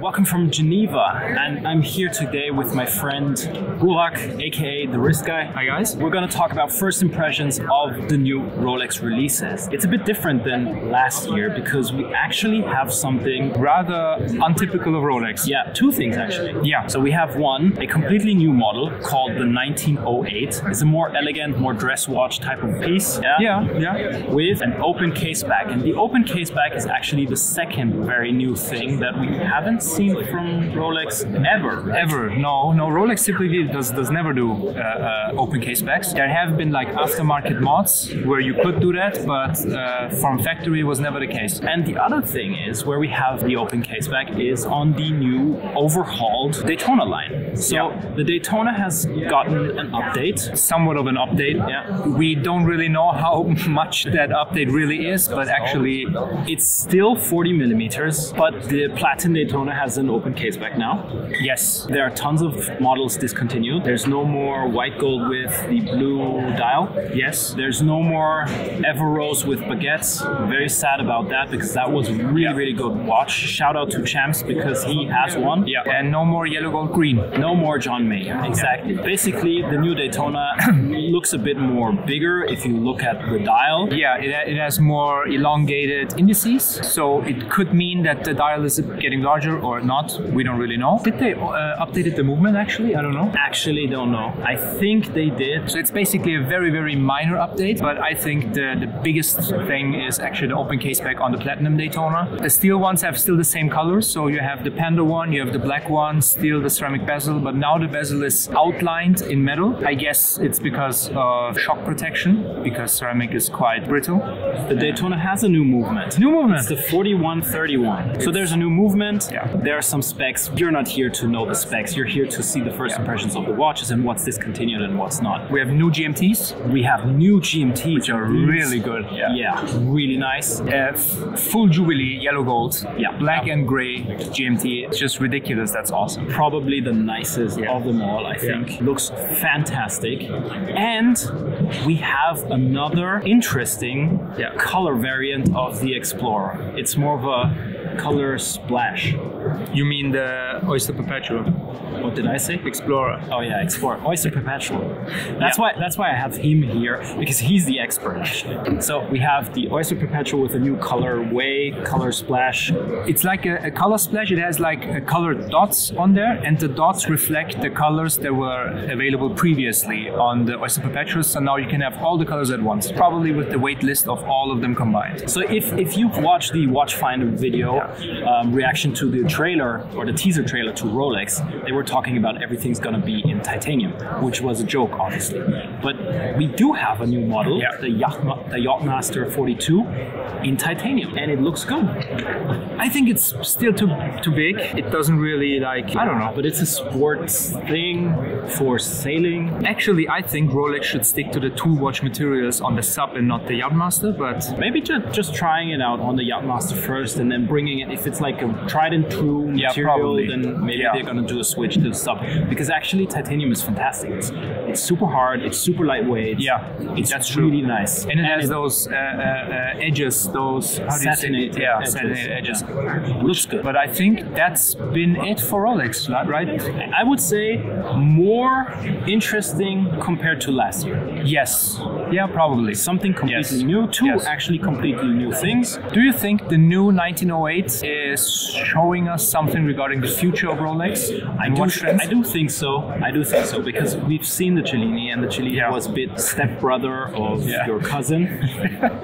Welcome from Geneva, and I'm here today with my friend Burak, aka the Wrist Guy. Hi guys. We're going to talk about first impressions of the new Rolex releases. It's a bit different than last year because we actually have something Rather untypical of Rolex. Yeah, two things actually. Yeah. So we have a completely new model called the 1908. It's a more elegant, more dress watch type of piece. Yeah. With an open case back. And the open case back is actually the second very new thing that we haven't seen from Rolex ever. Right? Ever. No, Rolex typically does never do open case backs. There have been like aftermarket mods where you could do that, but from factory was never the case. And the other thing is where we have the open case back is on the new overhauled Daytona line. So the Daytona has gotten an update. Somewhat of an update. Yeah. We don't really know how much that update really is, but actually it's still 40 millimeters, but the Platin Daytona has an open case back now. yes. There are tons of models discontinued. There's no more white gold with the blue dial. Yes. There's no more Everose with baguettes. Very sad about that because that was really good watch. Shout out to Champs because he has one. Yeah. And no more yellow gold green. No more John Mayer. Exactly. Basically, the new Daytona looks a bit more bigger if you look at the dial. Yeah, it has more elongated indices, so it could mean that the dial is getting larger or not. We don't really know. Did they updated the movement actually? I don't know. Actually, don't know. I think they did. So it's basically a very minor update, but I think the biggest thing is actually the open case back on the Platinum Daytona. The steel ones have still the same colors, so you have the Panda one, you have the black one, still the ceramic bezel, but now the bezel is outlined in metal. I guess it's because of shock protection, because ceramic is quite brittle. The Daytona has a new movement. New movement. It's the 4131. So there's a new movement. Yeah. There are some specs. You're not here to know the specs. You're here to see the first impressions of the watches and what's discontinued and what's not. We have new GMTs. We have new GMTs, Which are really good. Yeah, really nice. Full Jubilee yellow gold. Yeah. Black and gray GMT. It's just ridiculous. That's awesome. Probably the nicest of them all, I think. Looks fantastic. And we have another interesting color variant of the Explorer. It's more of a color splash. You mean the Oyster Perpetual? What did I say? Explorer. Oh yeah, Explorer. Oyster Perpetual. That's why I have him here, because he's the expert actually. So we have the Oyster Perpetual with a new color splash. It's like a color splash. It has like colored dots on there, and the dots reflect the colors that were available previously on the Oyster Perpetual. So now you can have all the colors at once, probably with the wait list of all of them combined. So if you've watched the Watchfinder video reaction to the trailer or the teaser trailer to Rolex, they were talking about everything's gonna be in titanium, which was a joke, obviously. But we do have a new model, the Yachtmaster 42, in titanium, and it looks good. I think it's still too big. It doesn't really I don't know. But it's a sports thing for sailing. Actually, I think Rolex should stick to the tool watch materials on the sub and not the Yachtmaster, but maybe just trying it out on the Yachtmaster first and then bringing it, if it's like a tried and true material, then maybe they're gonna do a switch to the sub. Because actually titanium is fantastic. It's super hard, it's super lightweight. Yeah, that's really nice. And it has those edges, those satinated edges. Looks good. But I think that's been it for Rolex, right? I would say more interesting compared to last year. Yes. Yeah, probably. Something completely new. Two actually completely new things. Do you think the new 1908 is showing us something regarding the future of Rolex? I do think so, because we've seen the Cellini, and the Cellini was a bit stepbrother of your cousin.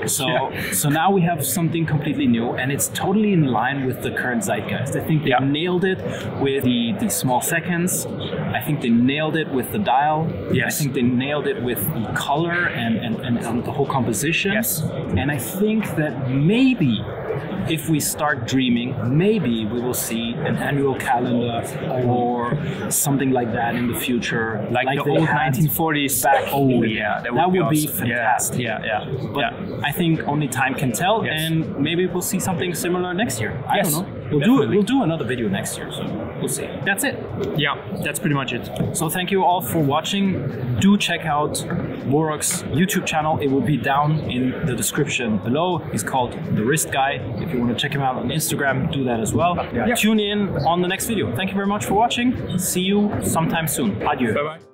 So now we have something completely new, and it's totally in line with the current zeitgeist. I think they nailed it with the small seconds. I think they nailed it with the dial. I think they nailed it with the color and the whole composition. And I think that maybe if we start dreaming, maybe we will see an annual calendar or something like that in the future. Like the old 1940s back. Oh yeah, that would be fantastic. Yeah. But I think only time can tell, and maybe we'll see something similar next year. I don't know. We'll do another video next year, so we'll see. That's it. Yeah, that's pretty much it. So thank you all for watching. Do check out Borok's YouTube channel. It will be down in the description below. He's called The Wrist Guy. If you want to check him out on Instagram, do that as well. Tune in on the next video. Thank you very much for watching. See you sometime soon. Adieu. Bye-bye.